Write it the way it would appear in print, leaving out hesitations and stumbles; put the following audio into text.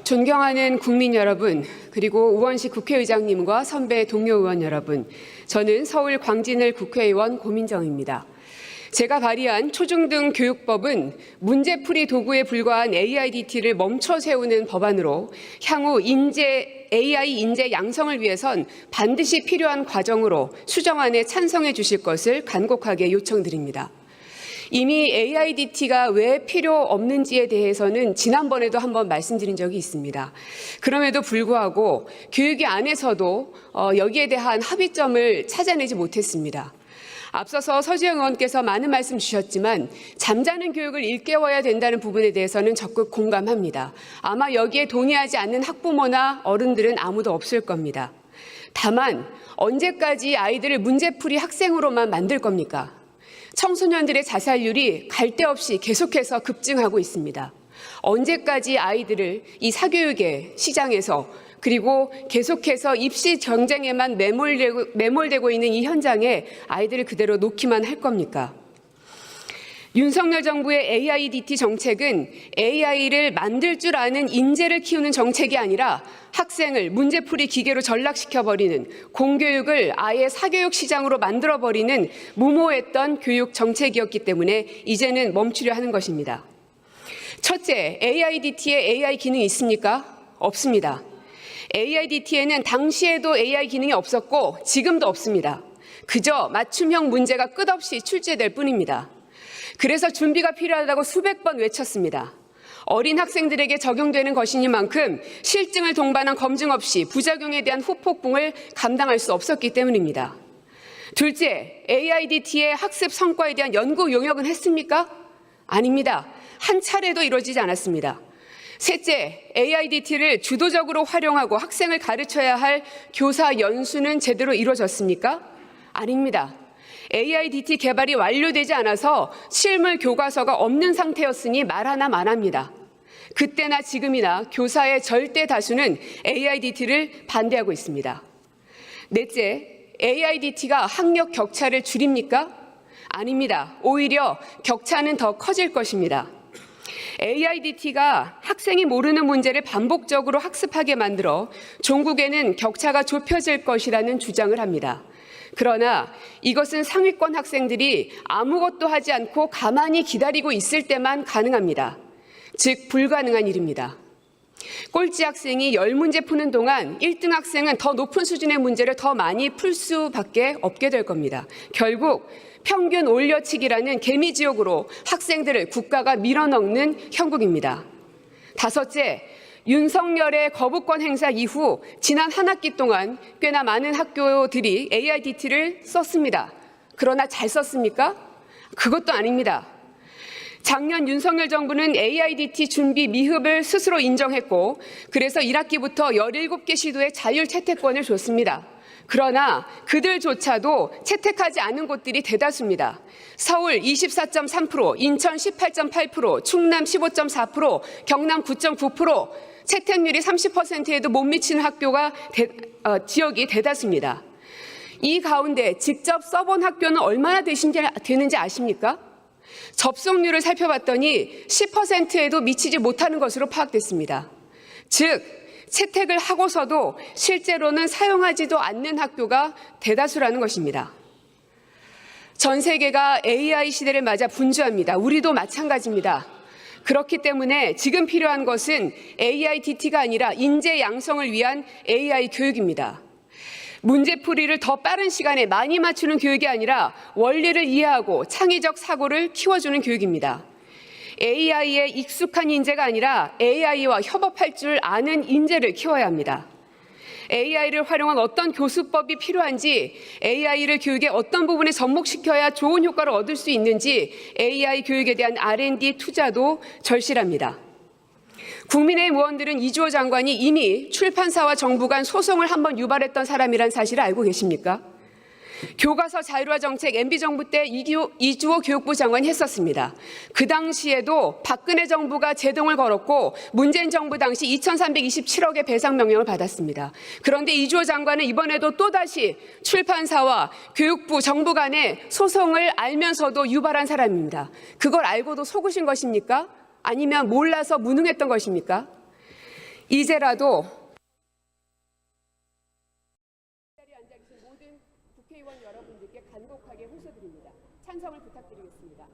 존경하는 국민 여러분, 그리고 우원식 국회의장님과 선배 동료 의원 여러분, 저는 서울 광진을 국회의원 고민정입니다. 제가 발의한 초중등 교육법은 문제풀이 도구에 불과한 AIDT를 멈춰 세우는 법안으로 향후 AI 인재 양성을 위해선 반드시 필요한 과정으로 수정안에 찬성해 주실 것을 간곡하게 요청드립니다. 이미 AIDT가 왜 필요 없는지에 대해서는 지난번에도 한번 말씀드린 적이 있습니다. 그럼에도 불구하고 교육위 안에서도 여기에 대한 합의점을 찾아내지 못했습니다. 앞서서 서지영 의원께서 많은 말씀 주셨지만 잠자는 교육을 일깨워야 된다는 부분에 대해서는 적극 공감합니다. 아마 여기에 동의하지 않는 학부모나 어른들은 아무도 없을 겁니다. 다만 언제까지 아이들을 문제풀이 학생으로만 만들 겁니까? 청소년들의 자살률이 갈 데 없이 계속해서 급증하고 있습니다. 언제까지 아이들을 이 사교육의 시장에서 그리고 계속해서 입시 경쟁에만 매몰되고 있는 이 현장에 아이들을 그대로 놓기만 할 겁니까? 윤석열 정부의 AIDT 정책은 AI를 만들 줄 아는 인재를 키우는 정책이 아니라 학생을 문제풀이 기계로 전락시켜버리는, 공교육을 아예 사교육 시장으로 만들어버리는 무모했던 교육 정책이었기 때문에 이제는 멈추려 하는 것입니다. 첫째, AIDT에 AI 기능이 있습니까? 없습니다. AIDT에는 당시에도 AI 기능이 없었고 지금도 없습니다. 그저 맞춤형 문제가 끝없이 출제될 뿐입니다. 그래서 준비가 필요하다고 수백 번 외쳤습니다. 어린 학생들에게 적용되는 것이니만큼 실증을 동반한 검증 없이 부작용에 대한 후폭풍을 감당할 수 없었기 때문입니다. 둘째, AIDT의 학습 성과에 대한 연구 용역은 했습니까? 아닙니다. 한 차례도 이루어지지 않았습니다. 셋째, AIDT를 주도적으로 활용하고 학생을 가르쳐야 할 교사 연수는 제대로 이루어졌습니까? 아닙니다. AIDT 개발이 완료되지 않아서 실물 교과서가 없는 상태였으니 말 하나 만합니다. 그때나 지금이나 교사의 절대 다수는 AIDT를 반대하고 있습니다. 넷째, AIDT가 학력 격차를 줄입니까? 아닙니다. 오히려 격차는 더 커질 것입니다. AIDT가 학생이 모르는 문제를 반복적으로 학습하게 만들어 종국에는 격차가 좁혀질 것이라는 주장을 합니다. 그러나 이것은 상위권 학생들이 아무것도 하지 않고 가만히 기다리고 있을 때만 가능합니다. 즉 불가능한 일입니다. 꼴찌 학생이 10문제 푸는 동안 1등 학생은 더 높은 수준의 문제를 더 많이 풀 수밖에 없게 될 겁니다. 결국 평균 올려치기라는 개미지옥으로 학생들을 국가가 밀어넣는 형국입니다. 다섯째, 윤석열의 거부권 행사 이후 지난 한 학기 동안 꽤나 많은 학교들이 AIDT를 썼습니다. 그러나 잘 썼습니까? 그것도 아닙니다. 작년 윤석열 정부는 AIDT 준비 미흡을 스스로 인정했고 그래서 1학기부터 17개 시도에 자율 채택권을 줬습니다. 그러나 그들조차도 채택하지 않은 곳들이 대다수입니다. 서울 24.3%, 인천 18.8%, 충남 15.4%, 경남 9.9%, 채택률이 30%에도 못 미치는 지역이 대다수입니다. 이 가운데 직접 써본 학교는 얼마나 되는지 아십니까? 접속률을 살펴봤더니 10%에도 미치지 못하는 것으로 파악됐습니다. 즉, 채택을 하고서도 실제로는 사용하지도 않는 학교가 대다수라는 것입니다. 전 세계가 AI 시대를 맞아 분주합니다. 우리도 마찬가지입니다. 그렇기 때문에 지금 필요한 것은 AIDT가 아니라 인재 양성을 위한 AI 교육입니다. 문제풀이를 더 빠른 시간에 많이 맞추는 교육이 아니라 원리를 이해하고 창의적 사고를 키워주는 교육입니다. AI에 익숙한 인재가 아니라 AI와 협업할 줄 아는 인재를 키워야 합니다. AI를 활용한 어떤 교수법이 필요한지, AI를 교육의 어떤 부분에 접목시켜야 좋은 효과를 얻을 수 있는지 AI 교육에 대한 R&D 투자도 절실합니다. 국민의힘 의원들은 이주호 장관이 이미 출판사와 정부 간 소송을 한번 유발했던 사람이란 사실을 알고 계십니까? 교과서 자율화 정책 MB정부 때 이주호 교육부 장관이 했었습니다. 그 당시에도 박근혜 정부가 제동을 걸었고 문재인 정부 당시 2,327억의 배상 명령을 받았습니다. 그런데 이주호 장관은 이번에도 또다시 출판사와 교육부 정부 간의 소송을 알면서도 유발한 사람입니다. 그걸 알고도 속으신 것입니까? 아니면 몰라서 무능했던 것입니까? 이제라도 자리에 앉아 계신 모든 국회의원 여러분들께 간곡하게 호소드립니다. 찬성을 부탁드리겠습니다.